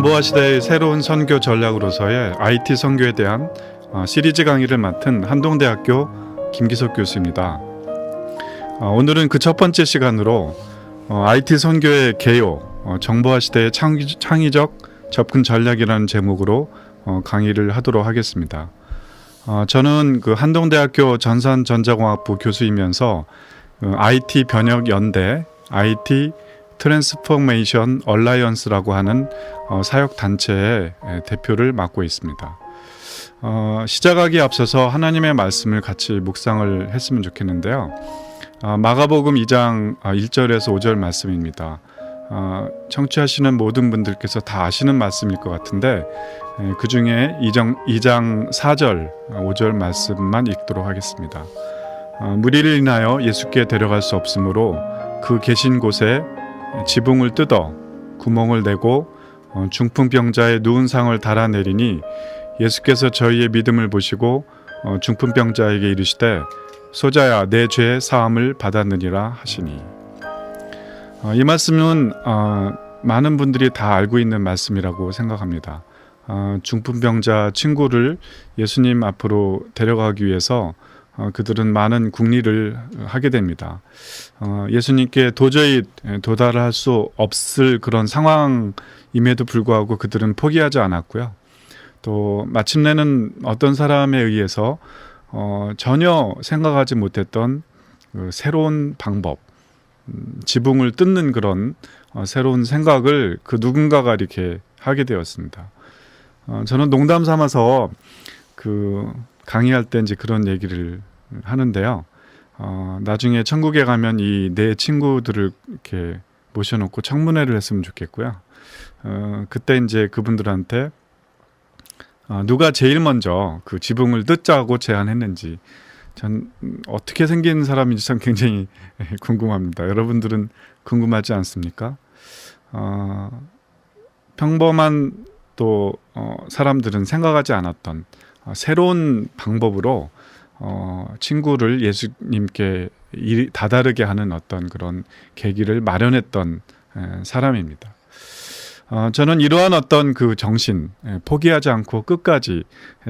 정보화 시대의 새로운 선교 전략으로서의 IT 선교에 대한 시리즈 강의를 맡은 한동대학교 김기석 교수입니다. 오늘은 그 첫 번째 시간으로 IT 선교의 개요, 정보화 시대의 창의적 접근 전략이라는 제목으로 강의를 하도록 하겠습니다. 저는 그 한동대학교 전산전자공학부 교수이면서 IT 변혁 연대, IT 트랜스포메이션 얼라이언스라고 하는 사역 단체의 대표를 맡고 있습니다. 시작하기에 앞서서 하나님의 말씀을 같이 묵상을 했으면 좋겠는데요. 마가복음 2장 1절에서 5절 말씀입니다. 청취하시는 모든 분들께서 다 아시는 말씀일 것 같은데 그 중에 2장 4절 5절 말씀만 읽도록 하겠습니다. 무리를 인하여 예수께 데려갈 수 없으므로 그 계신 곳에 지붕을 뜯어 구멍을 내고 중풍병자의 누운 상을 달아내리니 예수께서 저희의 믿음을 보시고 중풍병자에게 이르시되 소자야 내 죄 사함을 받았느니라 하시니. 이 말씀은 많은 분들이 다 알고 있는 말씀이라고 생각합니다. 중풍병자 친구를 예수님 앞으로 데려가기 위해서 그들은 많은 궁리를 하게 됩니다. 예수님께 도저히 도달할 수 없을 그런 상황임에도 불구하고 그들은 포기하지 않았고요. 또 마침내는 어떤 사람에 의해서 전혀 생각하지 못했던 그 새로운 방법, 지붕을 뜯는 그런 새로운 생각을 그 누군가가 이렇게 하게 되었습니다. 저는 농담 삼아서 그 강의할 때 이제 그런 얘기를 하는데요. 나중에 천국에 가면 이 네 친구들을 이렇게 모셔놓고 청문회를 했으면 좋겠고요. 그때 이제 그분들한테 누가 제일 먼저 그 지붕을 뜯자고 제안했는지, 전 어떻게 생긴 사람인지 참 굉장히 궁금합니다. 여러분들은 궁금하지 않습니까? 평범한 또 사람들은 생각하지 않았던 새로운 방법으로 친구를 예수님께 다다르게 하는 어떤 그런 계기를 마련했던 사람입니다. 저는 이러한 어떤 그 정신, 포기하지 않고 끝까지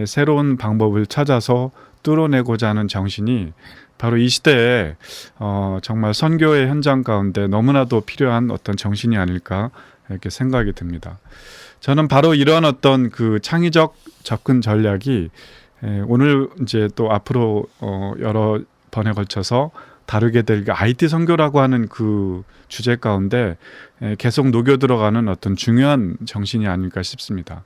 새로운 방법을 찾아서 뚫어내고자 하는 정신이 바로 이 시대에 정말 선교의 현장 가운데 너무나도 필요한 어떤 정신이 아닐까 이렇게 생각이 듭니다. 저는 바로 이러한 어떤 그 창의적 접근 전략이 오늘 이제 또 앞으로 여러 번에 걸쳐서 다루게 될 IT 선교라고 하는 그 주제 가운데 계속 녹여 들어가는 어떤 중요한 정신이 아닐까 싶습니다.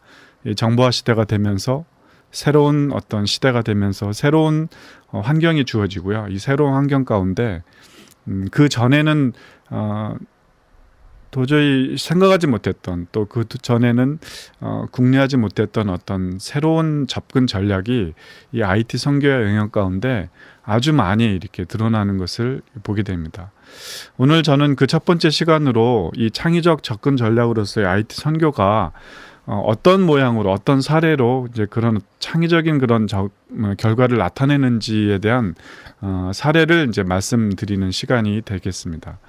정보화 시대가 되면서 새로운 어떤 시대가 되면서 새로운 환경이 주어지고요. 이 새로운 환경 가운데 그 전에는 도저히 생각하지 못했던, 또 그 전에는 궁리하지 못했던 어떤 새로운 접근 전략이 이 IT 선교의 영역 가운데 아주 많이 이렇게 드러나는 것을 보게 됩니다. 오늘 저는 그 첫 번째 시간으로 이 창의적 접근 전략으로서의 IT 선교가 어떤 모양으로, 어떤 사례로 이제 그런 창의적인 그런 결과를 나타내는지에 대한 사례를 이제 말씀드리는 시간이 되겠습니다.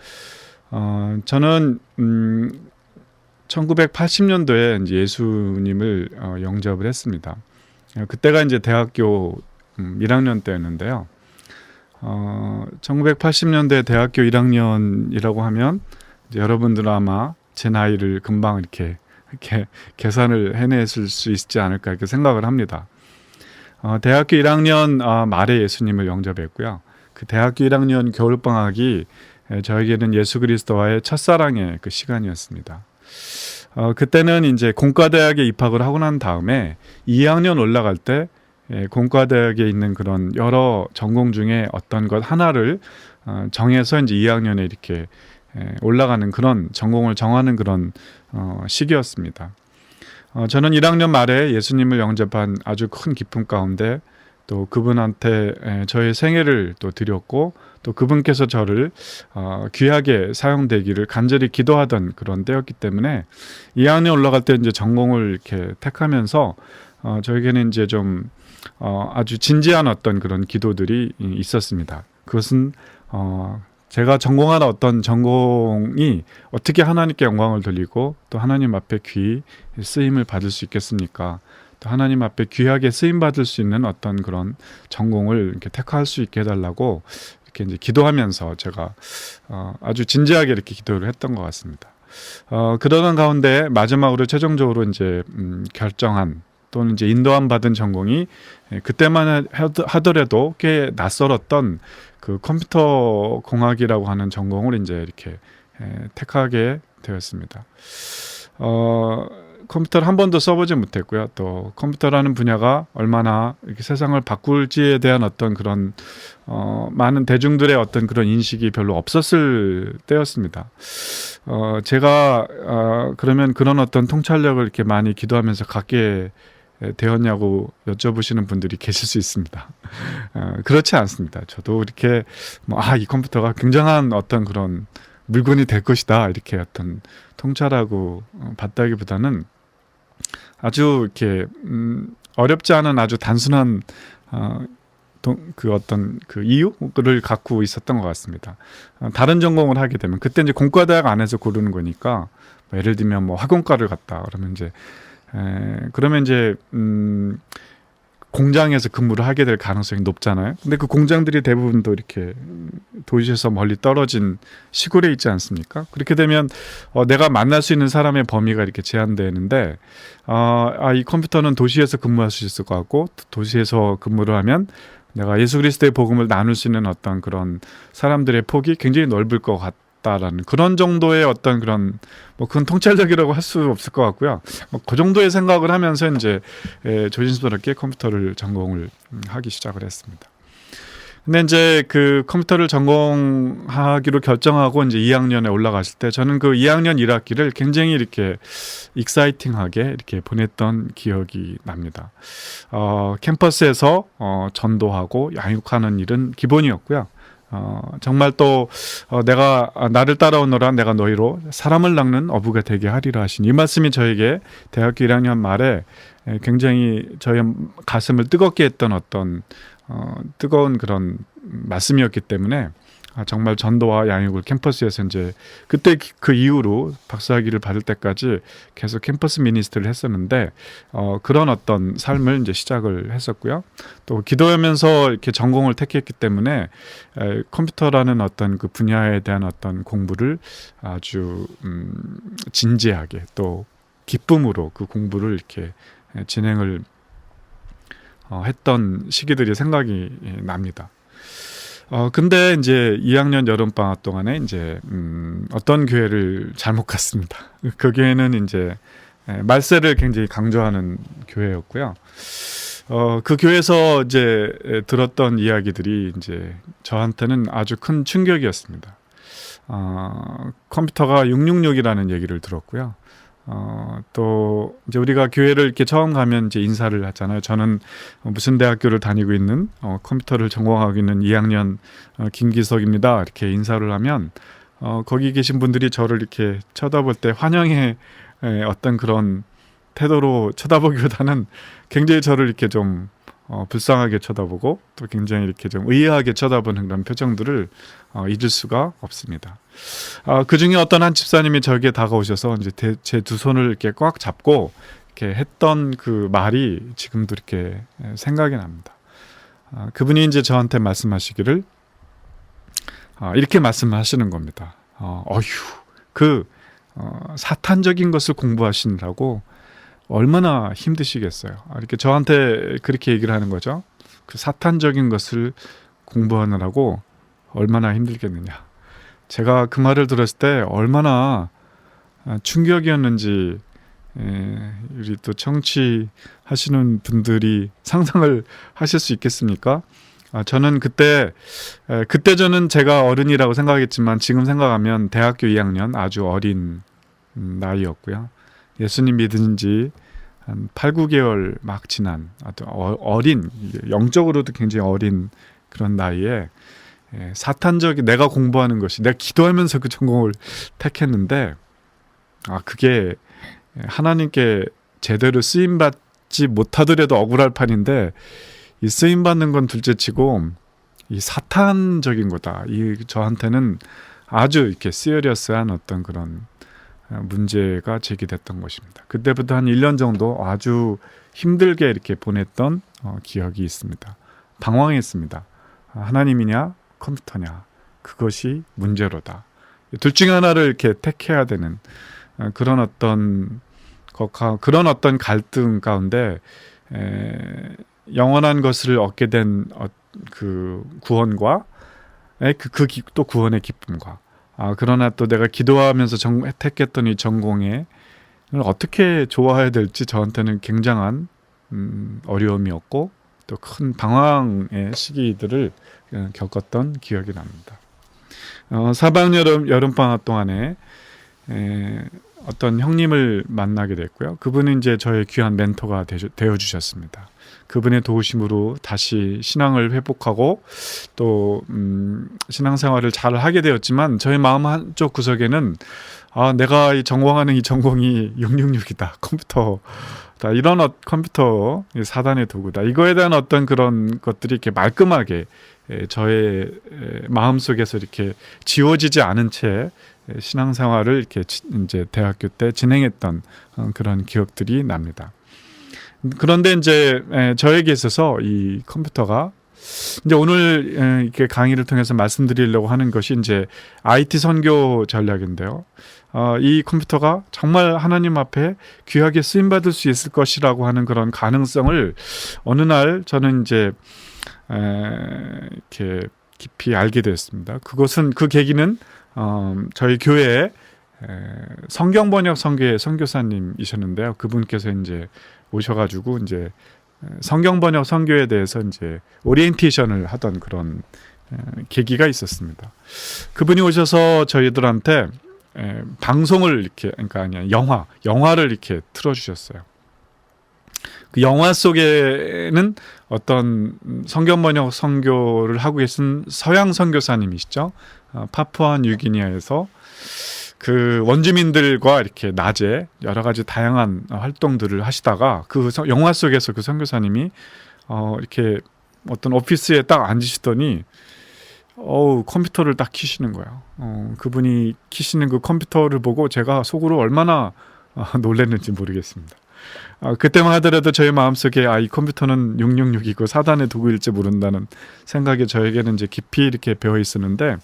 저는 1980년도에 이제 예수님을 영접을 했습니다. 그때가 이제 대학교 1학년 때였는데요. 1980년대 대학교 1학년이라고 하면 이제 여러분들은 아마 제 나이를 금방 이렇게 계산을 해냈을 수 있지 않을까 이렇게 생각을 합니다. 대학교 1학년 말에 예수님을 영접했고요. 그 대학교 1학년 겨울방학이 저에게는 예수 그리스도와의 첫사랑의 그 시간이었습니다. 그때는 이제 공과대학에 입학을 하고 난 다음에 2학년 올라갈 때 공과대학에 있는 그런 여러 전공 중에 어떤 것 하나를 정해서 이제 2학년에 이렇게 올라가는 그런 전공을 정하는 그런 시기였습니다. 저는 1학년 말에 예수님을 영접한 아주 큰 기쁨 가운데 또 그분한테 저의 생애를 또 드렸고, 또 그분께서 저를 귀하게 사용되기를 간절히 기도하던 그런 때였기 때문에 2학년 올라갈 때 이제 전공을 이렇게 택하면서 저에게는 이제 좀 아주 진지한 어떤 그런 기도들이 있었습니다. 그것은 제가 전공한 어떤 전공이 어떻게 하나님께 영광을 돌리고 또 하나님 앞에 귀히 쓰임을 받을 수 있겠습니까? 또 하나님 앞에 귀하게 쓰임 받을 수 있는 어떤 그런 전공을 이렇게 택할 수 있게 해달라고 이렇게 이제 기도하면서 제가 아주 진지하게 이렇게 기도를 했던 것 같습니다. 그러던 가운데 마지막으로 최종적으로 이제 결정한 또는 이제 인도함 받은 전공이 그때만 하더라도 꽤 낯설었던 그 컴퓨터 공학이라고 하는 전공을 이제 이렇게 택하게 되었습니다. 컴퓨터를 한 번도 써보지 못했고요. 또 컴퓨터라는 분야가 얼마나 이렇게 세상을 바꿀지에 대한 어떤 그런 많은 대중들의 어떤 그런 인식이 별로 없었을 때였습니다. 제가 그러면 그런 어떤 통찰력을 이렇게 많이 기도하면서 갖게 되었냐고 여쭤보시는 분들이 계실 수 있습니다. 그렇지 않습니다. 저도 이렇게 이 컴퓨터가 굉장한 어떤 그런 물건이 될 것이다 이렇게 어떤 통찰하고 봤다기보다는 아주 이렇게 어렵지 않은 아주 단순한 그 어떤 그 이유를 갖고 있었던 것 같습니다. 다른 전공을 하게 되면 그때 이제 공과대학 안에서 고르는 거니까 예를 들면 뭐 학원과를 갔다 그러면 이제 공장에서 근무를 하게 될 가능성이 높잖아요. 근데 그 공장들이 대부분도 이렇게 도시에서 멀리 떨어진 시골에 있지 않습니까? 그렇게 되면 내가 만날 수 있는 사람의 범위가 이렇게 제한되는데 이 컴퓨터는 도시에서 근무할 수 있을 것 같고 도시에서 근무를 하면 내가 예수 그리스도의 복음을 나눌 수 있는 어떤 그런 사람들의 폭이 굉장히 넓을 것 같다라는 그런 정도의 어떤 그런 그건 통찰력이라고 할 수 없을 것 같고요. 그 정도의 생각을 하면서 이제 조심스럽게 컴퓨터를 전공을 하기 시작을 했습니다. 근데 이제 그 컴퓨터를 전공하기로 결정하고 이제 2학년에 올라갔을 때 저는 그 2학년 1학기를 굉장히 이렇게 익사이팅하게 이렇게 보냈던 기억이 납니다. 캠퍼스에서 전도하고 양육하는 일은 기본이었고요. 정말 또 내가 나를 따라오너라 내가 너희로 사람을 낚는 어부가 되게 하리라 하신 이 말씀이 저에게 대학교 1학년 말에 굉장히 저의 가슴을 뜨겁게 했던 어떤 뜨거운 그런 말씀이었기 때문에 정말 전도와 양육을 캠퍼스에서 이제 그때 그 이후로 박사학위를 받을 때까지 계속 캠퍼스 미니스트를 했었는데 그런 어떤 삶을 이제 시작을 했었고요. 또 기도하면서 이렇게 전공을 택했기 때문에 컴퓨터라는 어떤 그 분야에 대한 어떤 공부를 아주 진지하게 또 기쁨으로 그 공부를 이렇게 진행을 했던 시기들이 생각이 납니다. 근데 이제 2학년 여름방학 동안에 이제 어떤 교회를 잘못 갔습니다. 그 교회는 이제 말세를 굉장히 강조하는 교회였고요. 그 교회에서 이제 들었던 이야기들이 이제 저한테는 아주 큰 충격이었습니다. 컴퓨터가 666이라는 얘기를 들었고요. 또 이제 우리가 교회를 이렇게 처음 가면 이제 인사를 하잖아요. 저는 무슨 대학교를 다니고 있는 컴퓨터를 전공하고 있는 2학년 김기석입니다. 이렇게 인사를 하면 거기 계신 분들이 저를 이렇게 쳐다볼 때 환영의 어떤 그런 태도로 쳐다보기보다는 굉장히 저를 이렇게 좀 불쌍하게 쳐다보고 또 굉장히 이렇게 좀 의아하게 쳐다보는 그런 표정들을 잊을 수가 없습니다. 그 중에 어떤 한 집사님이 저에게 다가오셔서 이제 제 두 손을 이렇게 꽉 잡고 이렇게 했던 그 말이 지금도 이렇게 생각이 납니다. 그분이 이제 저한테 말씀하시기를 이렇게 말씀하시는 겁니다. 사탄적인 것을 공부하시느라고 얼마나 힘드시겠어요. 이렇게 저한테 그렇게 얘기를 하는 거죠. 그 사탄적인 것을 공부하느라고 얼마나 힘들겠느냐. 제가 그 말을 들었을 때 얼마나 충격이었는지 우리 또 청취하시는 분들이 상상을 하실 수 있겠습니까? 저는 그때 저는 제가 어른이라고 생각했지만 지금 생각하면 대학교 2학년 아주 어린 나이였고요. 예수님 믿은 지 한 8, 9개월 막 지난 아주 어린, 영적으로도 굉장히 어린 그런 나이에 사탄적인 내가 공부하는 것이 내가 기도하면서 그 전공을 택했는데 그게 하나님께 제대로 쓰임받지 못하더라도 억울할 판인데 이 쓰임받는 건 둘째치고 이 사탄적인 거다. 이 저한테는 아주 이렇게 시리어스한 어떤 그런 문제가 제기됐던 것입니다. 그때부터 한 1년 정도 아주 힘들게 이렇게 보냈던 기억이 있습니다. 방황했습니다. 하나님이냐 컴퓨터냐, 그것이 문제로다. 둘 중에 하나를 이렇게 택해야 되는 그런 어떤 갈등 가운데 영원한 것을 얻게 된 그 구원과 또 구원의 기쁨과 그러나 또 내가 기도하면서 택했던 이 전공에 어떻게 좋아해야 될지 저한테는 굉장한 어려움이었고 또 큰 방황의 시기들을 겪었던 기억이 납니다. 사방 여름방학 동안에 어떤 형님을 만나게 됐고요. 그분은 이제 저의 귀한 멘토가 되어 주셨습니다. 그분의 도우심으로 다시 신앙을 회복하고 또 신앙생활을 잘 하게 되었지만 저의 마음 한쪽 구석에는 내가 전공하는 이 전공이 666이다. 컴퓨터다. 이런 컴퓨터 사단의 도구다. 이거에 대한 어떤 그런 것들이 이렇게 말끔하게 저의 마음속에서 이렇게 지워지지 않은 채 신앙생활을 이렇게 이제 대학교 때 진행했던 그런 기억들이 납니다. 그런데 이제 저에게 있어서 이 컴퓨터가 이제 오늘 이렇게 강의를 통해서 말씀드리려고 하는 것이 이제 IT 선교 전략인데요. 이 컴퓨터가 정말 하나님 앞에 귀하게 쓰임 받을 수 있을 것이라고 하는 그런 가능성을 어느 날 저는 이제 이렇게 깊이 알게 되었습니다. 그 계기는 저희 교회에 성경 번역 선교의 선교사님이셨는데요. 그분께서 이제 오셔가지고 이제 성경 번역 선교에 대해서 이제 오리엔테이션을 하던 그런 계기가 있었습니다. 그분이 오셔서 저희들한테 방송을 이렇게 영화를 이렇게 틀어주셨어요. 그 영화 속에는 어떤 성경 번역 선교를 하고 계신 서양 선교사님이시죠. 파푸아 뉴기니아에서 그 원주민들과 이렇게 낮에 여러 가지 다양한 활동들을 하시다가 그 영화 속에서 그 선교사님이 이렇게 어떤 오피스에 딱 앉으시더니 컴퓨터를 딱 켜시는 거예요. 그분이 켜시는 그 컴퓨터를 보고 제가 속으로 얼마나 놀랐는지 모르겠습니다. 그때만 하더라도 저희 마음속에 이 컴퓨터는 666이고 사단의 도구일지 모른다는 생각이 저에게는 이제 깊이 이렇게 배어 있었는데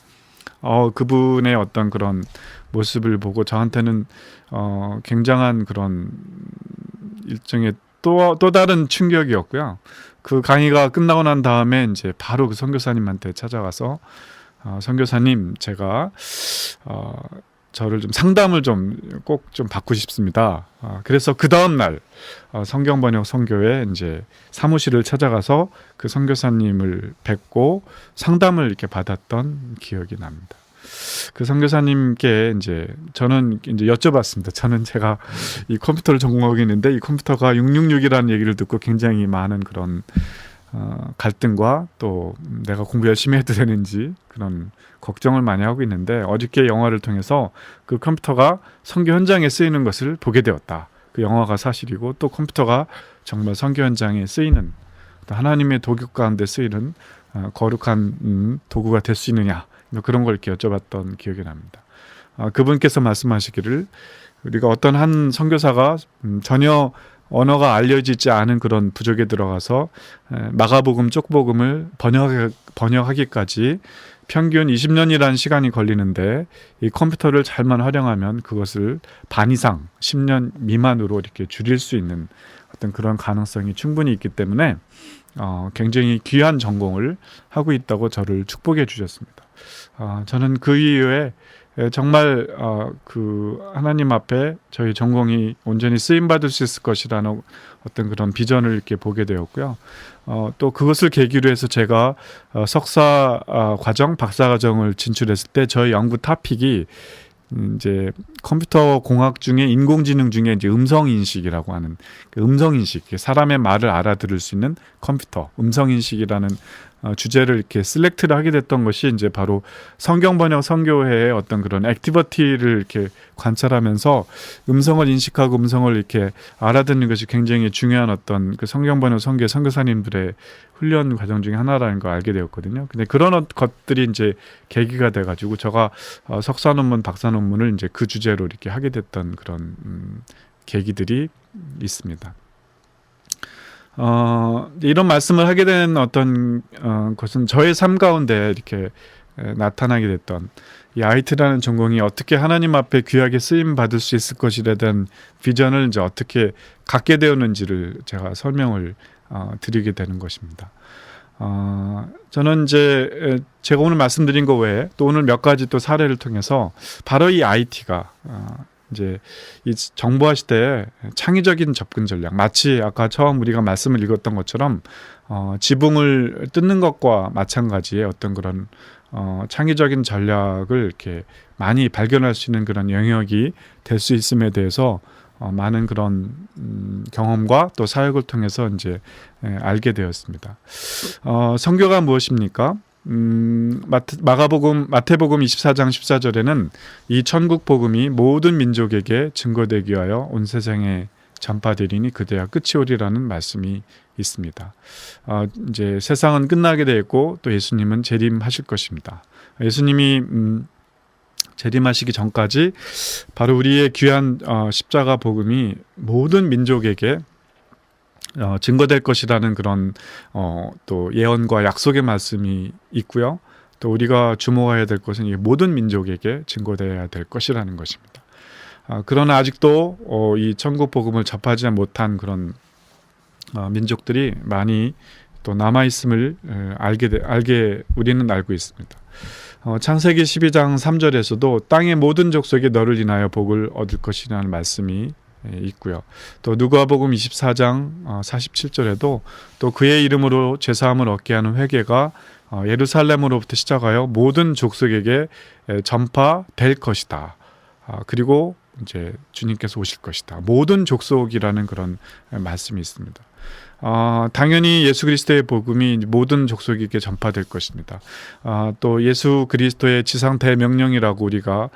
그분의 어떤 그런 모습을 보고 저한테는 굉장한 그런 일종의 또 다른 충격이었고요. 그 강의가 끝나고 난 다음에 이제 바로 그 선교사님한테 찾아가서 선교사님, 제가 저를 좀 상담을 꼭 좀 받고 싶습니다. 그래서 그 다음 날 성경 번역 선교회 이제 사무실을 찾아가서 그 선교사님을 뵙고 상담을 이렇게 받았던 기억이 납니다. 그 선교사님께 저는 여쭤봤습니다. 제가 이 컴퓨터를 전공하고 있는데 이 컴퓨터가 666이라는 얘기를 듣고 굉장히 많은 그런 갈등과 또 내가 공부 열심히 해도 되는지 그런 걱정을 많이 하고 있는데 어저께 영화를 통해서 그 컴퓨터가 선교 현장에 쓰이는 것을 보게 되었다. 그 영화가 사실이고 또 컴퓨터가 정말 선교 현장에 쓰이는 하나님의 도구 가운데 쓰이는 거룩한 도구가 될 수 있느냐, 그런 걸 이렇게 여쭤봤던 기억이 납니다. 그분께서 말씀하시기를 우리가 어떤 한 선교사가 전혀 언어가 알려지지 않은 그런 부족에 들어가서 마가복음, 쪽복음을 번역하기까지 평균 20년이라는 시간이 걸리는데 이 컴퓨터를 잘만 활용하면 그것을 반 이상 10년 미만으로 이렇게 줄일 수 있는 어떤 그런 가능성이 충분히 있기 때문에 굉장히 귀한 전공을 하고 있다고 저를 축복해 주셨습니다. 저는 그 이후에 정말 그 하나님 앞에 저희 전공이 온전히 쓰임받을 수 있을 것이라는 어떤 그런 비전을 이렇게 보게 되었고요. 또 그것을 계기로 해서 제가 석사 과정, 박사 과정을 진출했을 때 저희 연구 토픽이 이제 컴퓨터 공학 중에 인공지능 중에 이제 음성 인식이라고 하는 그 음성 인식, 사람의 말을 알아들을 수 있는 컴퓨터, 음성 인식이라는 주제를 이렇게 셀렉트를 하게 됐던 것이 이제 바로 성경 번역 선교회의 어떤 그런 액티비티를 이렇게 관찰하면서 음성을 인식하고 음성을 이렇게 알아듣는 것이 굉장히 중요한 어떤 그 성경 번역 선교회 선교사님들의 훈련 과정 중에 하나라는 걸 알게 되었거든요. 근데 그런 것들이 이제 계기가 돼가지고 제가 석사 논문, 박사 논문을 이제 그 주제로 이렇게 하게 됐던 그런 계기들이 있습니다. 이런 말씀을 하게 된 어떤 것은 저의 삶 가운데 이렇게 나타나게 됐던 이 IT라는 전공이 어떻게 하나님 앞에 귀하게 쓰임 받을 수 있을 것이에 대한 비전을 이제 어떻게 갖게 되었는지를 제가 설명을 드리게 되는 것입니다. 저는 이제 제가 오늘 말씀드린 것 외에 또 오늘 몇 가지 또 사례를 통해서 바로 이 IT가 이제 이 정보화 시대의 창의적인 접근 전략, 마치 아까 처음 우리가 말씀을 읽었던 것처럼 지붕을 뜯는 것과 마찬가지의 어떤 그런 창의적인 전략을 이렇게 많이 발견할 수 있는 그런 영역이 될 수 있음에 대해서 많은 그런 경험과 또 사역을 통해서 이제 알게 되었습니다. 선교가 무엇입니까? 마태복음 24장 14절에는 이 천국 복음이 모든 민족에게 증거되기 위하여 온 세상에 전파되리니 그대야 끝이 오리라는 말씀이 있습니다. 이제 세상은 끝나게 되어 있고 또 예수님은 재림하실 것입니다. 예수님이 재림하시기 전까지 바로 우리의 귀한 십자가 복음이 모든 민족에게 증거될 것이라는 그런 또 예언과 약속의 말씀이 있고요. 또 우리가 주목해야 될 것은 이 모든 민족에게 증거되어야 될 것이라는 것입니다. 그러나 아직도 이 천국 복음을 접하지 못한 그런 민족들이 많이 또 남아 있음을 알게 우리는 알고 있습니다. 창세기 12장 3절에서도 땅의 모든 족속이 너를 인하여 복을 얻을 것이라는 말씀이 있고요. 또 누가복음 24장 47절에도 또 그의 이름으로 죄사함을 얻게 하는 회개가 예루살렘으로부터 시작하여 모든 족속에게 전파될 것이다. 그리고 이제 주님께서 오실 것이다. 모든 족속이라는 그런 말씀이 있습니다. 당연히 예수 그리스도의 복음이 모든 족속에게 전파될 것입니다. 또 예수 그리스도의 지상 대명령이라고 우리가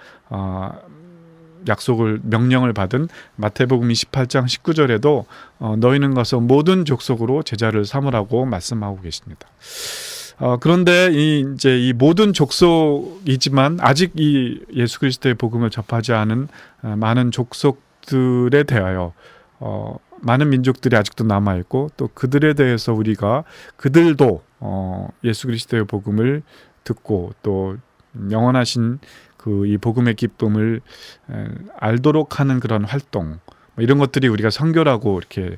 명령을 받은 마태복음 28장 19절에도 너희는 가서 모든 족속으로 제자를 삼으라고 말씀하고 계십니다. 그런데 이제 이 모든 족속이지만 아직 이 예수 그리스도의 복음을 접하지 않은 많은 족속들에 대하여 많은 민족들이 아직도 남아 있고 또 그들에 대해서 우리가 그들도 예수 그리스도의 복음을 듣고 또 영원하신 그 이 복음의 기쁨을 알도록 하는 그런 활동, 이런 것들이 우리가 선교라고 이렇게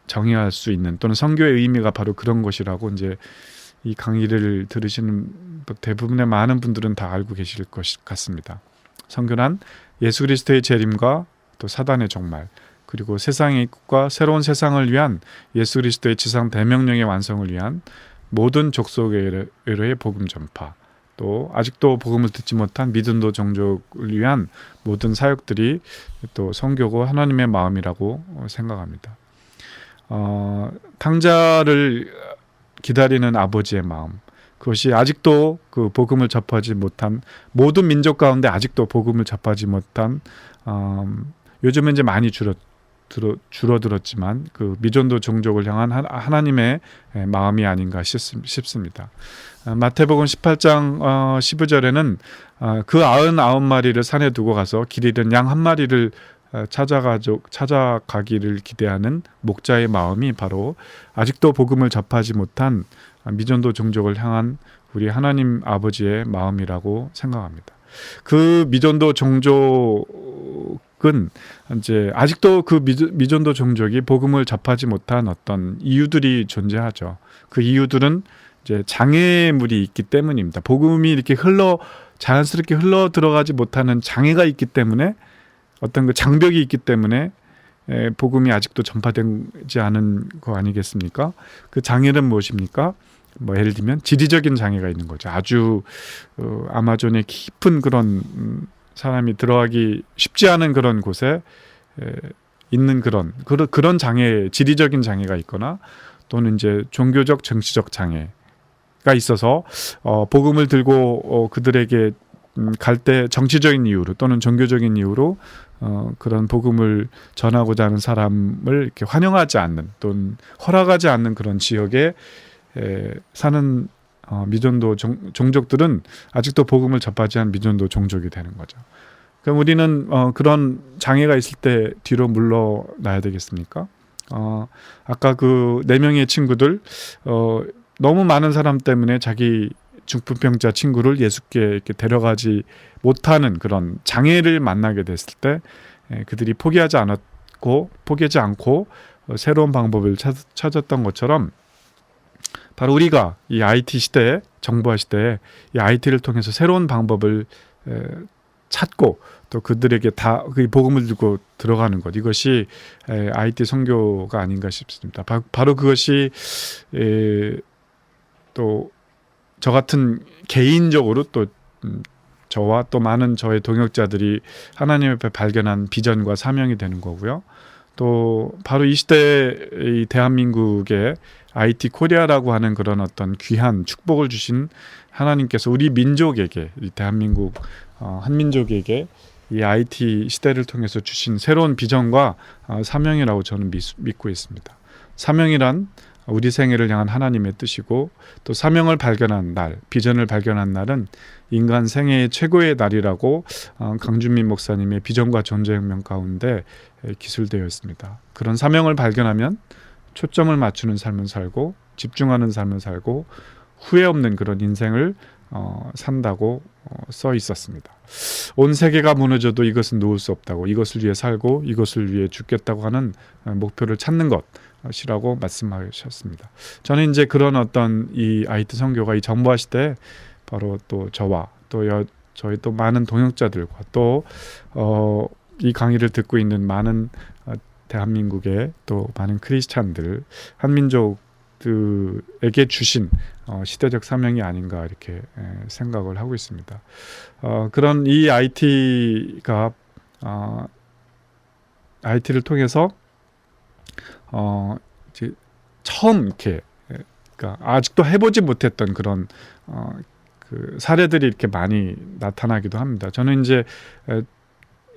정의할 수 있는, 또는 선교의 의미가 바로 그런 것이라고 이제 이 강의를 들으시는 대부분의 많은 분들은 다 알고 계실 것 같습니다. 선교란 예수 그리스도의 재림과 또 사단의 종말, 그리고 세상의 이끌과 새로운 세상을 위한 예수 그리스도의 지상 대명령의 완성을 위한 모든 족속의 복음 전파, 또 아직도 복음을 듣지 못한 미전도 종족을 위한 모든 사역들이 또 선교고 하나님의 마음이라고 생각합니다. 탕자를 기다리는 아버지의 마음, 그것이 아직도 그 복음을 접하지 못한 모든 민족 가운데 아직도 복음을 접하지 못한 요즘은 이제 많이 줄어들었지만 그 미전도 종족을 향한 하나님의 마음이 아닌가 싶습니다. 마태복음 18장 15절에는 그 99마리를 산에 두고 가서 길 잃은 양 한 마리를 찾아가기를 기대하는 목자의 마음이 바로 아직도 복음을 접하지 못한 미전도 종족을 향한 우리 하나님 아버지의 마음이라고 생각합니다. 그 미전도 종족은 이제 아직도 그 미전도 종족이 복음을 접하지 못한 어떤 이유들이 존재하죠. 그 이유들은 이제 장애물이 있기 때문입니다. 복음이 이렇게 자연스럽게 흘러 들어가지 못하는 장애가 있기 때문에, 어떤 그 장벽이 있기 때문에 복음이 아직도 전파되지 않은 거 아니겠습니까? 그 장애는 무엇입니까? 예를 들면 지리적인 장애가 있는 거죠. 아주 아마존의 깊은 그런 사람이 들어가기 쉽지 않은 그런 곳에 있는 그런 장애, 지리적인 장애가 있거나, 또는 이제 종교적, 정치적 장애가 있어서 복음을 들고 그들에게 갈 때 정치적인 이유로 또는 종교적인 이유로 그런 복음을 전하고자 하는 사람을 이렇게 환영하지 않는 또는 허락하지 않는 그런 지역에 사는 미전도 종족들은 아직도 복음을 접하지 않은 미전도 종족이 되는 거죠. 그럼 우리는 그런 장애가 있을 때 뒤로 물러나야 되겠습니까? 아까 그 4명의 친구들 너무 많은 사람 때문에 자기 중풍병자 친구를 예수께 이렇게 데려가지 못하는 그런 장애를 만나게 됐을 때 그들이 포기하지 않고 새로운 방법을 찾았던 것처럼 바로 우리가 이 IT 시대에 정보화 시대에 이 IT를 통해서 새로운 방법을 찾고 또 그들에게 다 그 복음을 들고 들어가는 것, 이것이 IT 선교가 아닌가 싶습니다. 바로 그것이 또 저 같은 개인적으로 또 저와 또 많은 저의 동역자들이 하나님 앞에 발견한 비전과 사명이 되는 거고요. 또 바로 이 시대에 이 대한민국에 IT 코리아라고 하는 그런 어떤 귀한 축복을 주신 하나님께서 우리 민족에게, 이 대한민국 한민족에게 이 IT 시대를 통해서 주신 새로운 비전과 사명이라고 저는 믿고 있습니다. 사명이란 우리 생애를 향한 하나님의 뜻이고, 또 사명을 발견한 날, 비전을 발견한 날은 인간 생애의 최고의 날이라고 강준민 목사님의 비전과 존재혁명 가운데 기술되어 있습니다. 그런 사명을 발견하면 초점을 맞추는 삶을 살고 집중하는 삶을 살고 후회 없는 그런 인생을 산다고 써 있었습니다. 온 세계가 무너져도 이것은 놓을 수 없다고, 이것을 위해 살고 이것을 위해 죽겠다고 하는 목표를 찾는 것이라고 말씀하셨습니다. 저는 이제 그런 어떤 이 IT 선교가 이 정보화 시대에 바로 또 저와 또 저희 또 많은 동역자들과 또 이 강의를 듣고 있는 많은 대한민국의 또 많은 크리스찬들, 한민족들에게 주신 시대적 사명이 아닌가 이렇게 생각을 하고 있습니다. 그런 이 IT가 IT를 통해서 이제 처음 이렇게 그러니까 아직도 해보지 못했던 그런 그 사례들이 이렇게 많이 나타나기도 합니다. 저는 이제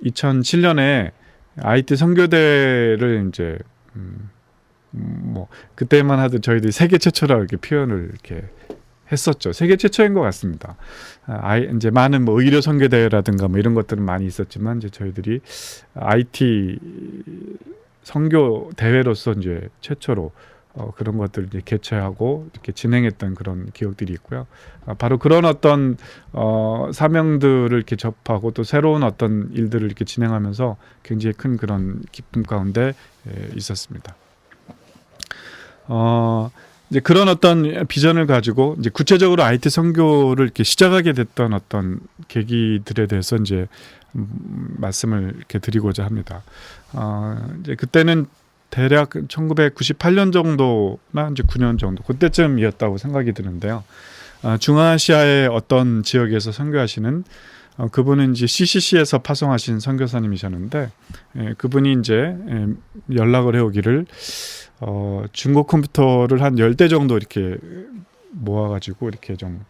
2007년에 IT 선교대를 이제 뭐 그때만 하도 저희들이 세계 최초라고 이렇게 표현을 이렇게 했었죠. 세계 최초인 것 같습니다. 이제 많은 뭐 의료 선교대회라든가 뭐 이런 것들은 많이 있었지만 이제 저희들이 IT 선교 대회로서 이제 최초로 그런 것들을 이제 개최하고 이렇게 진행했던 그런 기억들이 있고요. 바로 그런 어떤 사명들을 이렇게 접하고 또 새로운 어떤 일들을 이렇게 진행하면서 굉장히 큰 그런 기쁨 가운데 있었습니다. 이제 그런 어떤 비전을 가지고 이제 구체적으로 IT 선교를 이렇게 시작하게 됐던 어떤 계기들에 대해서 이제 말씀을 이렇게 드리고자 합니다. 이제 그때는 대략 1998년 정도나 이제 9년 정도 그때쯤이었다고 생각이 드는데요. 중앙아시아의 어떤 지역에서 선교하시는 그분은 이제 CCC에서 파송하신 선교사님이셨는데 그분이 이제 연락을 해오기를 중고 컴퓨터를 한 10대 정도 이렇게 모아가지고 이렇게 좀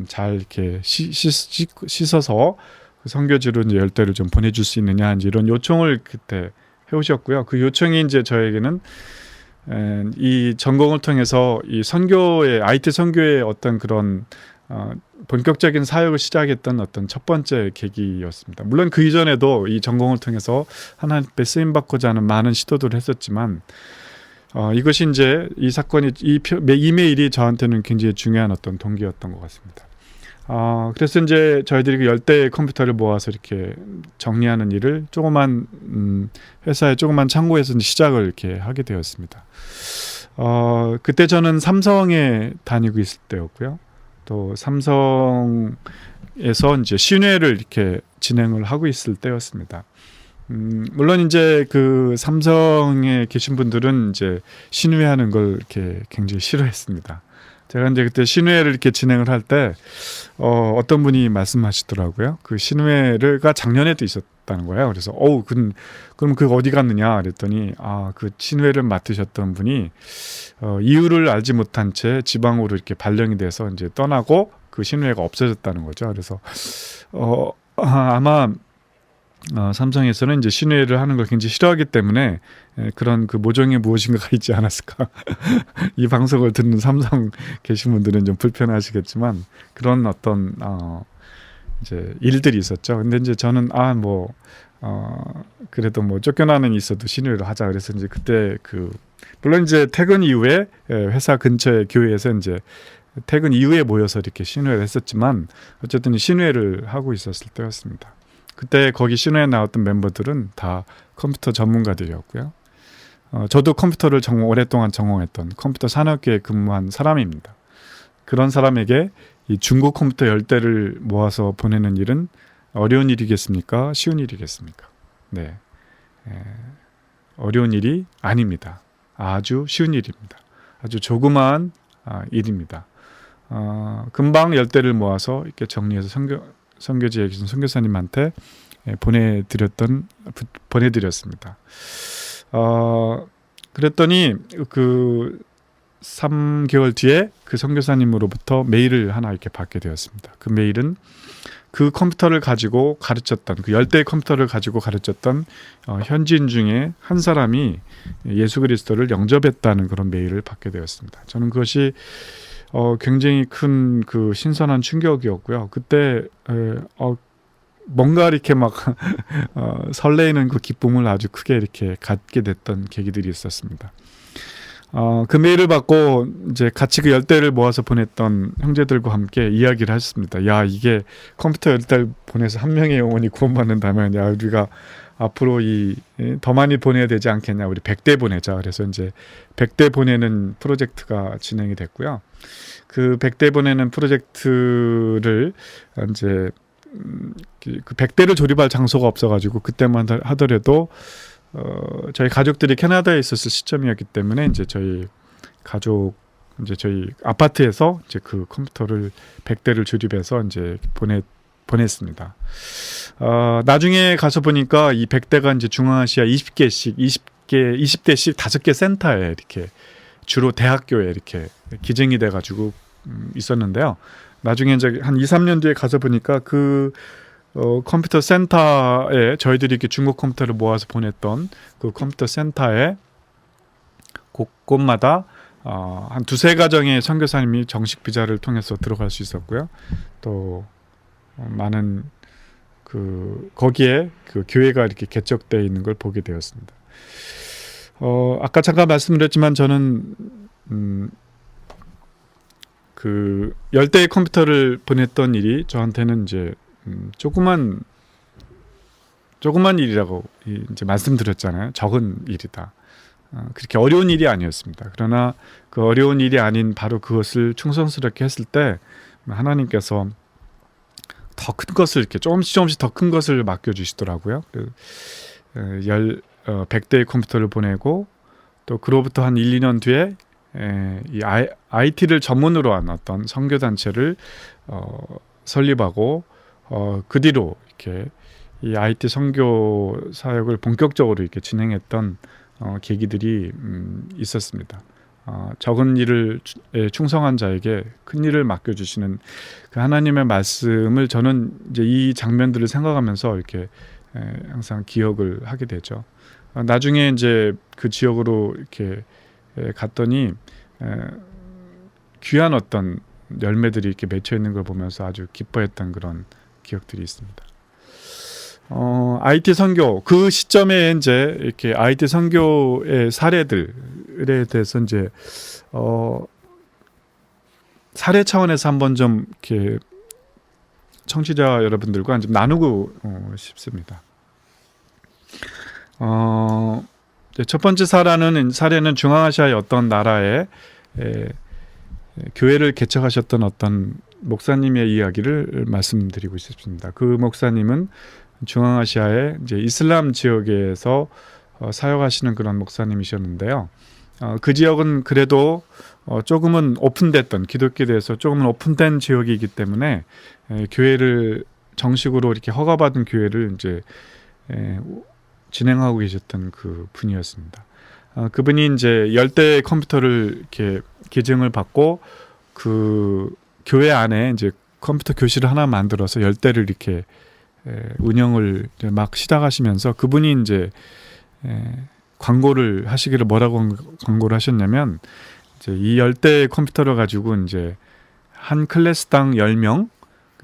잘 이렇게 씻어서 선교지로 이제 10대를 좀 보내줄 수 있느냐 이제 이런 요청을 그때 해오셨고요. 그 요청이 이제 저에게는 이 전공을 통해서 이 선교의 IT 선교의 어떤 그런 본격적인 사역을 시작했던 어떤 첫 번째 계기였습니다. 물론 그 이전에도 이 전공을 통해서 하나님께 쓰임 받고자 하는 많은 시도들을 했었지만 이것이 이제 이 사건이 이 메일이 저한테는 굉장히 중요한 어떤 동기였던 것 같습니다. 그래서 이제 저희들이 그 10대의 컴퓨터를 모아서 이렇게 정리하는 일을 조그만 회사의 조그만 창고에서 시작을 이렇게 하게 되었습니다. 그때 저는 삼성에 다니고 있을 때였고요. 또 삼성에서 이제 신회를 이렇게 진행을 하고 있을 때였습니다. 물론 이제 그 삼성에 계신 분들은 이제 신회하는 걸 이렇게 굉장히 싫어했습니다. 제가 이제 그때 신회를 이렇게 진행을 할 때 어떤 분이 말씀하시더라고요. 그 신회가 작년에도 있었다는 거예요. 그래서 그럼 그 어디 갔느냐 그랬더니 그 신회를 맡으셨던 분이 이유를 알지 못한 채 지방으로 이렇게 발령이 돼서 이제 떠나고 그 신뢰가 없어졌다는 거죠. 그래서 아마 삼성에서는 이제 신뢰를 하는 걸 굉장히 싫어하기 때문에 그런 그 모종의 무엇인가가 있지 않았을까. 이 방송을 듣는 삼성 계신 분들은 좀 불편하시겠지만 그런 어떤 이제 일들이 있었죠. 근데 이제 저는 그래도 뭐 쫓겨나는 있어도 신뢰를 하자. 그래서 이제 그때 물론 이제 퇴근 이후에 회사 근처의 교회에서 이제 퇴근 이후에 모여서 이렇게 신회를 했었지만 어쨌든 신회를 하고 있었을 때였습니다. 그때 거기 신회에 나왔던 멤버들은 다 컴퓨터 전문가들이었고요. 저도 컴퓨터를 오랫동안 전공했던 컴퓨터 산업계에 근무한 사람입니다. 그런 사람에게 이 중고 컴퓨터 10대를 모아서 보내는 일은 어려운 일이겠습니까? 쉬운 일이겠습니까? 네, 어려운 일이 아닙니다. 아주 쉬운 일입니다. 아주 조그마한 일입니다. 금방 10대를 모아서 이렇게 정리해서 선교지에 계신 선교사님한테 보내드렸습니다. 그랬더니 3개월 뒤에 그 선교사님으로부터 메일을 하나 이렇게 받게 되었습니다. 그 메일은 그 컴퓨터를 가지고 가르쳤던, 그 10대의 컴퓨터를 가지고 가르쳤던 현지인 중에 한 사람이 예수 그리스도를 영접했다는 그런 메일을 받게 되었습니다. 저는 그것이 굉장히 큰 그 신선한 충격이었고요. 그때 뭔가 이렇게 막 설레이는 그 기쁨을 아주 크게 이렇게 갖게 됐던 계기들이 있었습니다. 그 메일을 받고 이제 같이 그 10대를 모아서 보냈던 형제들과 함께 이야기를 했습니다. 야, 이게 컴퓨터 10대를 보내서 한 명의 영혼이 구원받는다면, 야, 우리가 앞으로 더 많이 보내야 되지 않겠냐. 우리 100대 보내자. 그래서 이제 100대 보내는 프로젝트가 진행이 됐고요. 그 100대 보내는 프로젝트를 이제 그 100대를 조립할 장소가 없어가지고 그때만 하더라도 저희 가족들이 캐나다에 있었을 시점이었기 때문에 이제 저희 아파트에서 이제 그 컴퓨터를 100대를 조립해서 이제 보냈습니다. 나중에 가서 보니까 이 100대가 이제 중앙아시아 20대씩 5개 센터에 이렇게 주로 대학교에 이렇게 기증이 돼가지고 있었는데요. 나중에 이제 한 2-3년 뒤에 가서 보니까 컴퓨터 센터에 저희들이 이렇게 중국 컴퓨터를 모아서 보냈던 그 컴퓨터 센터에 곳곳마다 한 2-3가정의 선교사님이 정식 비자를 통해서 들어갈 수 있었고요. 또 많은 거기에 그 교회가 이렇게 개척되어 있는 걸 보게 되었습니다. 아까 잠깐 말씀드렸지만 저는 그 10대의 컴퓨터를 보냈던 일이 저한테는 이제 조그만 일이라고 이제 말씀드렸잖아요. 적은 일이다. 그렇게 어려운 일이 아니었습니다. 그러나 그 어려운 일이 아닌 바로 그것을 충성스럽게 했을 때 하나님께서 더 큰 것을 이렇게 조금씩 더 큰 것을 맡겨주시더라고요. 100대의 컴퓨터를 보내고 또 그로부터 한 1-2년 뒤에 이 IT를 전문으로 한 어떤 선교단체를 설립하고 그 뒤로 이렇게 이 IT 선교 사역을 본격적으로 이렇게 진행했던 계기들이 있었습니다. 적은 일을 충성한 자에게 큰 일을 맡겨주시는 그 하나님의 말씀을 저는 이제 이 장면들을 생각하면서 이렇게 항상 기억을 하게 되죠. 나중에 이제 그 지역으로 이렇게 갔더니 귀한 어떤 열매들이 이렇게 맺혀 있는 걸 보면서 아주 기뻐했던 그런 기억들이 있습니다. IT 선교 그 시점에 이제 이렇게 IT 선교의 사례들에 대해서 이제 사례 차원에서 한번 좀 이렇게 청취자 여러분들과 좀 나누고 싶습니다. 첫 번째 사례는 중앙아시아의 어떤 나라에 교회를 개척하셨던 어떤 목사님의 이야기를 말씀드리고 싶습니다. 그 목사님은 중앙아시아의 이제 이슬람 지역에서 사역하시는 그런 목사님이셨는데요. 그 지역은 그래도 조금은 오픈됐던 기독교에 대해서 조금은 오픈된 지역이기 때문에 교회를 정식으로 이렇게 허가받은 교회를 이제 진행하고 계셨던 그 분이었습니다. 그분이 이제 10대의 컴퓨터를 이렇게 기증을 받고 그 교회 안에 이제 컴퓨터 교실을 하나 만들어서 10대를 이렇게 운영을 이제 막 시작하시면서 그분이 이제 광고를 하시기를 뭐라고 광고를 하셨냐면 이제 이 10대의 컴퓨터를 가지고 이제 한 클래스당 10명,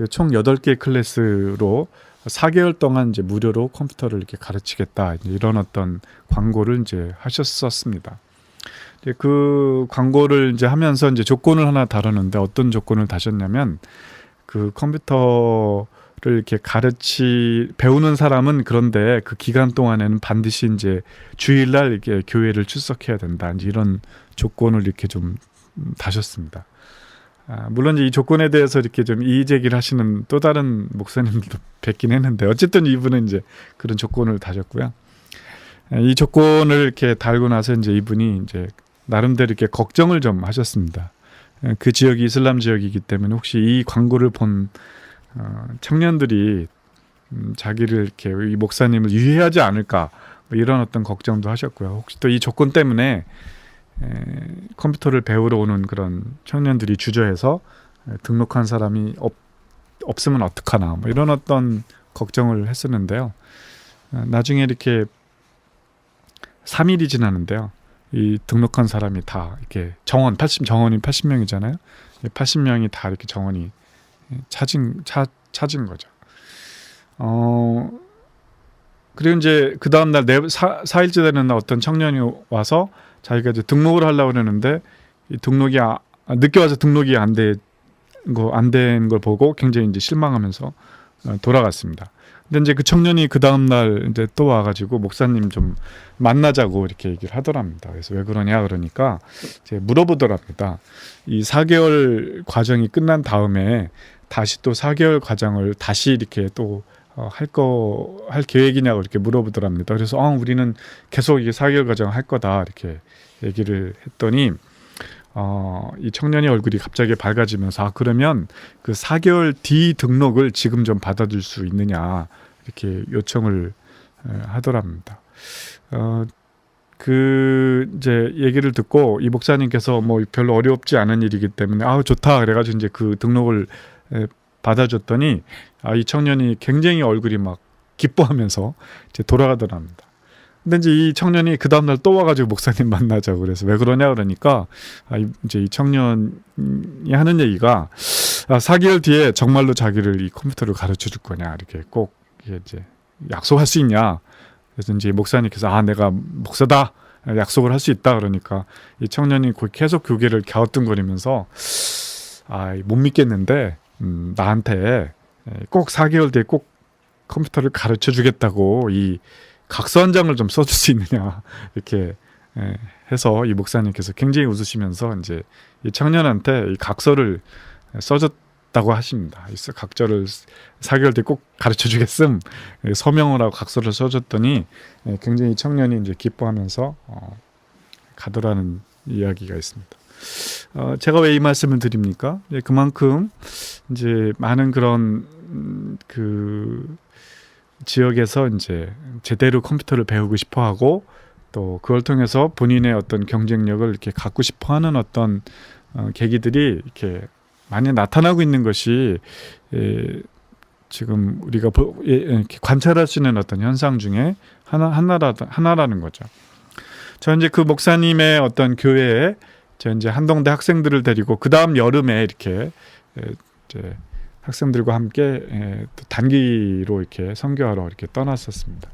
총 8개 클래스로 4개월 동안 이제 무료로 컴퓨터를 이렇게 가르치겠다, 이런 어떤 광고를 이제 하셨었습니다. 이제 그 광고를 이제 하면서 이제 조건을 하나 다루는데 어떤 조건을 다셨냐면 그 컴퓨터를 이렇게 배우는 사람은 그런데 그 기간 동안에는 반드시 이제 주일날 이렇게 교회를 출석해야 된다, 이제 이런 조건을 이렇게 좀 다셨습니다. 물론 이 조건에 대해서 이렇게 좀 이의 제기를 하시는 또 다른 목사님들도 뵙긴 했는데 어쨌든 이분은 이제 그런 조건을 다셨고요. 이 조건을 이렇게 달고 나서 이제 이분이 이제 나름대로 이렇게 걱정을 좀 하셨습니다. 그 지역이 이슬람 지역이기 때문에 혹시 이 광고를 본 청년들이 자기를 이렇게 이 목사님을 유해하지 않을까, 뭐 이런 어떤 걱정도 하셨고요. 혹시 또 이 조건 때문에 컴퓨터를 배우러 오는 그런 청년들이 주저해서 등록한 사람이 없으면 어떡하나, 뭐 이런 어떤 걱정을 했었는데요. 나중에 이렇게 3일이 지났는데요. 이 등록한 사람이 다 이렇게 정원이 80명이잖아요. 80명이 다 이렇게 정원이 찾은 거죠. 그리고 이제 그 다음 날 4일째 되는 날 어떤 청년이 와서 자기가 이제 등록을 하려고 그러는데 이 등록이 늦게 와서 등록이 안 된 걸 보고 굉장히 이제 실망하면서 돌아갔습니다. 근데 이제 그 청년이 그 다음 날 이제 또 와가지고 목사님 좀 만나자고 이렇게 얘기를 하더랍니다. 그래서 왜 그러냐 그러니까 이제 물어보더랍니다. 이 4개월 과정이 끝난 다음에 다시 또 4개월 과정을 다시 이렇게 또 할 계획이냐고 이렇게 물어보더랍니다. 그래서 우리는 계속 이게 4개월 과정 할 거다 이렇게 얘기를 했더니 이 청년의 얼굴이 갑자기 밝아지면서 그러면 그 4개월 뒤 등록을 지금 좀 받아줄 수 있느냐 이렇게 요청을 하더랍니다. 그 이제 얘기를 듣고 이 목사님께서 뭐 별로 어렵지 않은 일이기 때문에 좋다 그래가지고 이제 그 등록을 받아줬더니 이 청년이 굉장히 얼굴이 막 기뻐하면서 이제 돌아가더랍니다. 근데 이제 이 청년이 그 다음날 또 와가지고 목사님 만나자고 그래서 왜 그러냐 그러니까 이제 이 청년이 하는 얘기가 4개월 뒤에 정말로 자기를 이 컴퓨터를 가르쳐 줄 거냐 이렇게 꼭 이제 약속할 수 있냐. 그래서 이제 목사님께서 내가 목사다 약속을 할 수 있다 그러니까 이 청년이 계속 고개를 갸우뚱거리면서 못 믿겠는데 나한테 꼭 4개월 뒤에 꼭 컴퓨터를 가르쳐 주겠다고 이 각서 한 장을 좀 써줄 수 있느냐 이렇게 해서 이 목사님께서 굉장히 웃으시면서 이제 이 청년한테 이 각서를 써줬다고 하십니다. 각서를 4개월 뒤에 꼭 가르쳐 주겠음 서명을 하고 각서를 써줬더니 굉장히 청년이 이제 기뻐하면서 가더라는 이야기가 있습니다. 제가 왜 이 말씀을 드립니까? 그만큼 이제 많은 그런 그 지역에서 이제 제대로 컴퓨터를 배우고 싶어하고 또 그걸 통해서 본인의 어떤 경쟁력을 이렇게 갖고 싶어하는 어떤 계기들이 이렇게 많이 나타나고 있는 것이 지금 우리가 이렇게 관찰할 수 있는 어떤 현상 중에 하나라는 거죠. 저 이제 그 목사님의 어떤 교회에 저 이제 한동대 학생들을 데리고 그 다음 여름에 이렇게 이제 학생들과 함께 또 단기로 이렇게 선교하러 이렇게 떠났었습니다.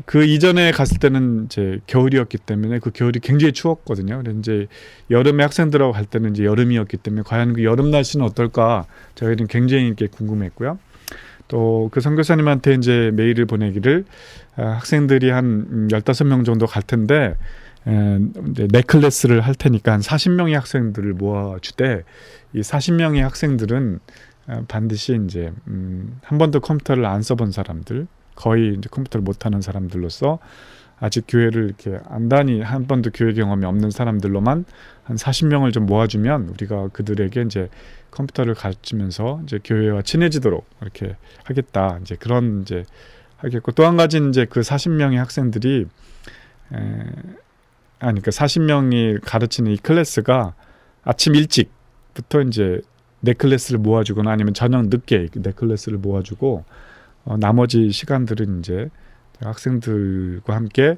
그 이전에 갔을 때는 이제 겨울이었기 때문에 그 겨울이 굉장히 추웠거든요. 그래서 이제 여름에 학생들하고 갈 때는 이제 여름이었기 때문에 과연 그 여름 날씨는 어떨까 저희는 굉장히 이렇게 궁금했고요. 또 그 선교사님한테 이제 메일을 보내기를 학생들이 한 15명 정도 갈 텐데 네 클래스를 할 테니까 한 40명의 학생들을 모아주되 이 40명의 학생들은 반드시 이제 한 번도 컴퓨터를 안 써본 사람들, 거의 이제 컴퓨터를 못하는 사람들로서 아직 교회를 이렇게 안단히 한 번도 교회 경험이 없는 사람들로만 한 40명을 좀 모아주면 우리가 그들에게 이제 컴퓨터를 가르치면서 이제 교회와 친해지도록 이렇게 하겠다. 이제 그런 이제 하겠고 또 한 가지 이제 그 40명의 학생들이 그러니까 40명이 가르치는 이 클래스가 아침 일찍부터 이제 넷클래스를 모아주거나 아니면 저녁 늦게 넷클래스를 모아주고 나머지 시간들은 이제 학생들과 함께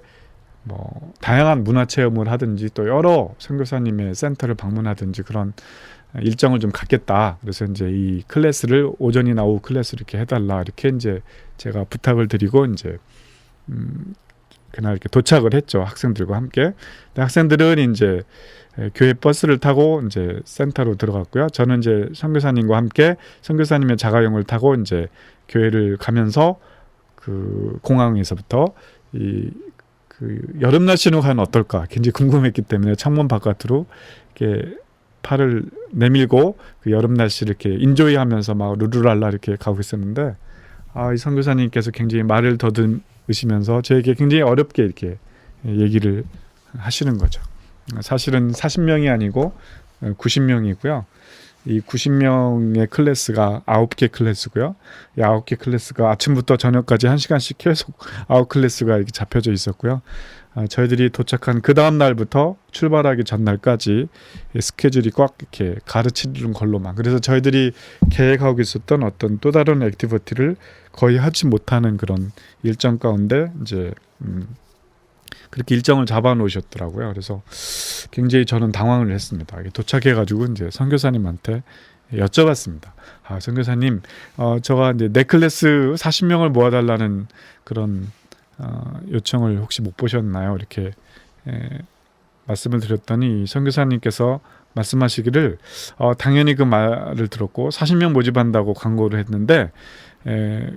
뭐 다양한 문화 체험을 하든지 또 여러 선교사님의 센터를 방문하든지 그런 일정을 좀 갖겠다. 그래서 이제 이 클래스를 오전이나 오후 클래스를 이렇게 해달라 이렇게 이제 제가 부탁을 드리고 이제 그날 이렇게 도착을 했죠. 학생들과 함께. 근데 학생들은 이제 교회 버스를 타고 이제 센터로 들어갔고요. 저는 이제 선교사님과 함께 선교사님의 자가용을 타고 이제 교회를 가면서 그 공항에서부터 그 여름 날씨는 과연 어떨까 굉장히 궁금했기 때문에 창문 바깥으로 이렇게 팔을 내밀고 그 여름 날씨를 이렇게 인조이하면서 막 루루랄라 이렇게 가고 있었는데 이 선교사님께서 굉장히 말을 더듬으시면서 저에게 굉장히 어렵게 이렇게 얘기를 하시는 거죠. 사실은 40명이 아니고 90명이고요. 이 90명의 클래스가 9개 클래스고요. 이 9개 클래스가 아침부터 저녁까지 1시간씩 계속 9클래스가 이렇게 잡혀져 있었고요. 저희들이 도착한 그 다음 날부터 출발하기 전날까지 스케줄이 꽉 이렇게 가르치는 걸로만. 그래서 저희들이 계획하고 있었던 어떤 또 다른 액티비티를 거의 하지 못하는 그런 일정 가운데 이제 그렇게 일정을 잡아 놓으셨더라고요. 그래서 굉장히 저는 당황을 했습니다. 도착해가지고 이제 선교사님한테 여쭤봤습니다. 선교사님, 제가 이제 넷클래스 40명을 모아달라는 그런 요청을 혹시 못 보셨나요? 이렇게 말씀을 드렸더니 선교사님께서 말씀하시기를 당연히 그 말을 들었고 40명 모집한다고 광고를 했는데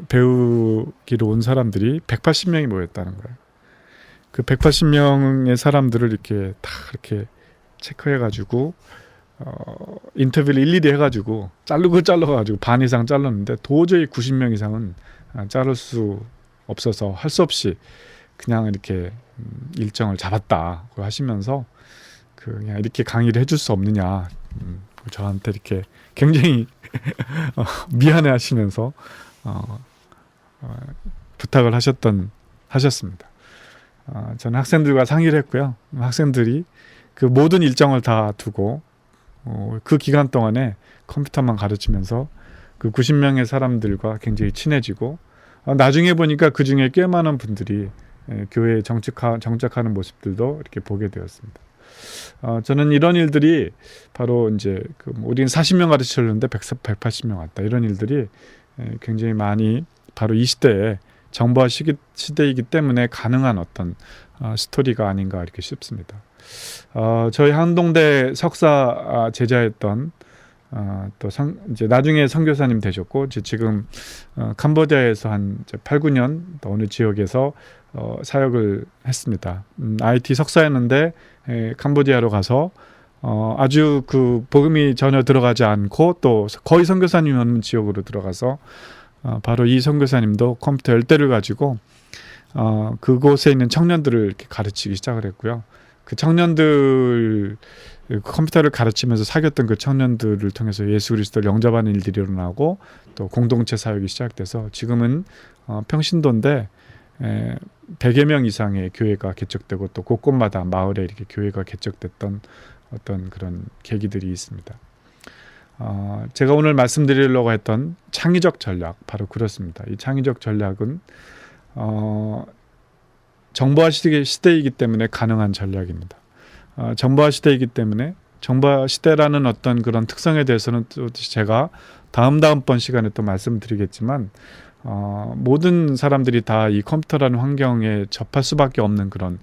배우기로 온 사람들이 180명이 모였다는 거예요. 그 180명의 사람들을 이렇게 다 이렇게 체크해가지고 인터뷰를 일일이 해가지고 잘라가지고 반 이상 잘랐는데 도저히 90명 이상은 자를 수 없어서 할 수 없이 그냥 이렇게 일정을 잡았다고 하시면서 그냥 이렇게 강의를 해줄 수 없느냐 저한테 이렇게 굉장히 미안해하시면서 부탁을 하셨습니다. 저는 학생들과 상의를 했고요. 학생들이 그 모든 일정을 다 두고 그 기간 동안에 컴퓨터만 가르치면서 그 90명의 사람들과 굉장히 친해지고 나중에 보니까 그 중에 꽤 많은 분들이 교회에 정착하는 모습들도 이렇게 보게 되었습니다. 저는 이런 일들이 바로 이제 우리는 40명 가르치려는데 180명 왔다. 이런 일들이 굉장히 많이 바로 이 시대에 정보화 시대이기 때문에 가능한 어떤 스토리가 아닌가 이렇게 싶습니다. 저희 한동대 석사 제자였던 또 이제 나중에 선교사님 되셨고 지금 캄보디아에서 한 8, 9년 어느 지역에서 사역을 했습니다. IT 석사였는데 캄보디아로 가서 아주 그 복음이 전혀 들어가지 않고 또 거의 선교사님이 없는 지역으로 들어가서 바로 이 선교사님도 컴퓨터 10대를 가지고 그곳에 있는 청년들을 이렇게 가르치기 시작을 했고요. 그 청년들 컴퓨터를 가르치면서 사귀었던 그 청년들을 통해서 예수 그리스도를 영접하는 일들이 일어나고 또 공동체 사역이 시작돼서 지금은 평신도인데 100여 명 이상의 교회가 개척되고 또 곳곳마다 마을에 이렇게 교회가 개척됐던 어떤 그런 계기들이 있습니다. 제가 오늘 말씀드리려고 했던 창의적 전략 바로 그렇습니다. 이 창의적 전략은 정보화 시대이기 때문에 가능한 전략입니다. 정보화 시대이기 때문에 정보화 시대라는 어떤 그런 특성에 대해서는 또 제가 다음번 시간에 또 말씀드리겠지만 모든 사람들이 다 이 컴퓨터라는 환경에 접할 수밖에 없는 그런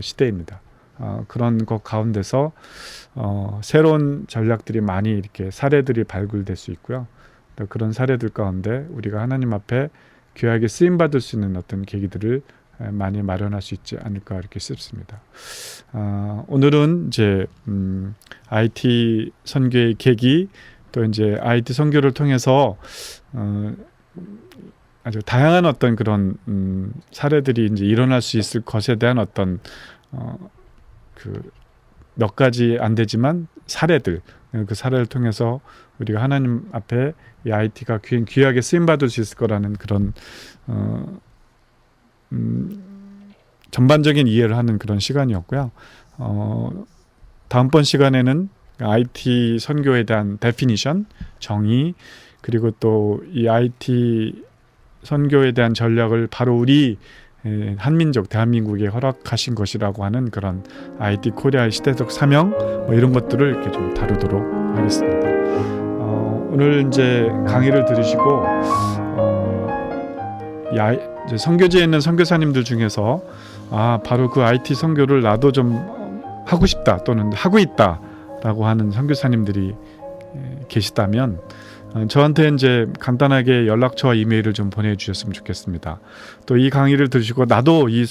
시대입니다. 그런 것 가운데서 새로운 전략들이 많이 이렇게 사례들이 발굴될 수 있고요. 또 그런 사례들 가운데 우리가 하나님 앞에 귀하게 쓰임 받을 수 있는 어떤 계기들을 많이 마련할 수 있지 않을까 이렇게 싶습니다. 오늘은 이제 IT 선교의 계기 또 이제 IT 선교를 통해서 아주 다양한 어떤 그런 사례들이 이제 일어날 수 있을 것에 대한 어떤 그 몇 가지 안 되지만 사례들 그 사례를 통해서 우리가 하나님 앞에 이 IT가 귀하게 쓰임 받을 수 있을 거라는 그런 전반적인 이해를 하는 그런 시간이었고요. 다음번 시간에는 IT 선교에 대한 데피니션, 정의, 그리고 또 이 IT 선교에 대한 전략을 바로 우리 한민족 대한민국에 허락하신 것이라고 하는 그런 IT 코리아의 시대적 사명 뭐 이런 것들을 이렇게 좀 다루도록 하겠습니다. 오늘 이제 강의를 들으시고 이제 선교지에 있는 선교사님들 중에서 바로 그 IT 선교를 나도 좀 하고 싶다 또는 하고 있다라고 하는 선교사님들이 계시다면 저한테 이제 간단하게 연락처와 이메일을 좀 보내주셨으면 좋겠습니다. 또 이 강의를 들으시고 나도 이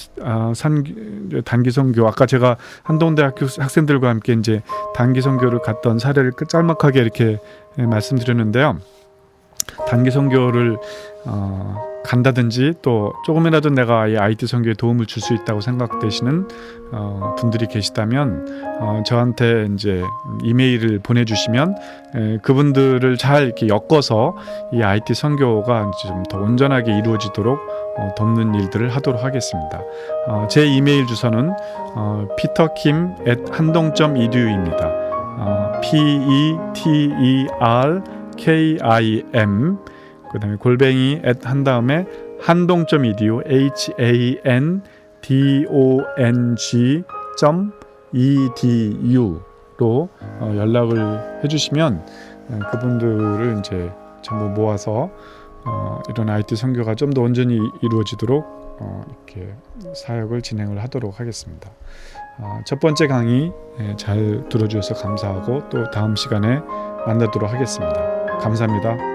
단기 선교, 아까 제가 한동대학교 학생들과 함께 이제 단기 선교를 갔던 사례를 짤막하게 이렇게 말씀드렸는데요. 단기 선교를 간다든지 또 조금이라도 내가 이 IT 선교에 도움을 줄 수 있다고 생각되시는 분들이 계시다면 저한테 이제 이메일을 보내주시면 그분들을 잘 이렇게 엮어서 이 IT 선교가 좀 더 온전하게 이루어지도록 돕는 일들을 하도록 하겠습니다. 제 이메일 주소는 peterkim@handong.edu입니다. peterkim 그 다음에 골뱅이 한 다음에 handong.edu handong.edu.로 연락을 해주시면 그분들을 이제 전부 모아서 이런 IT 선교가 좀 더 온전히 이루어지도록 이렇게 사역을 진행을 하도록 하겠습니다. 첫 번째 강의 잘 들어주셔서 감사하고 또 다음 시간에 만나도록 하겠습니다. 감사합니다.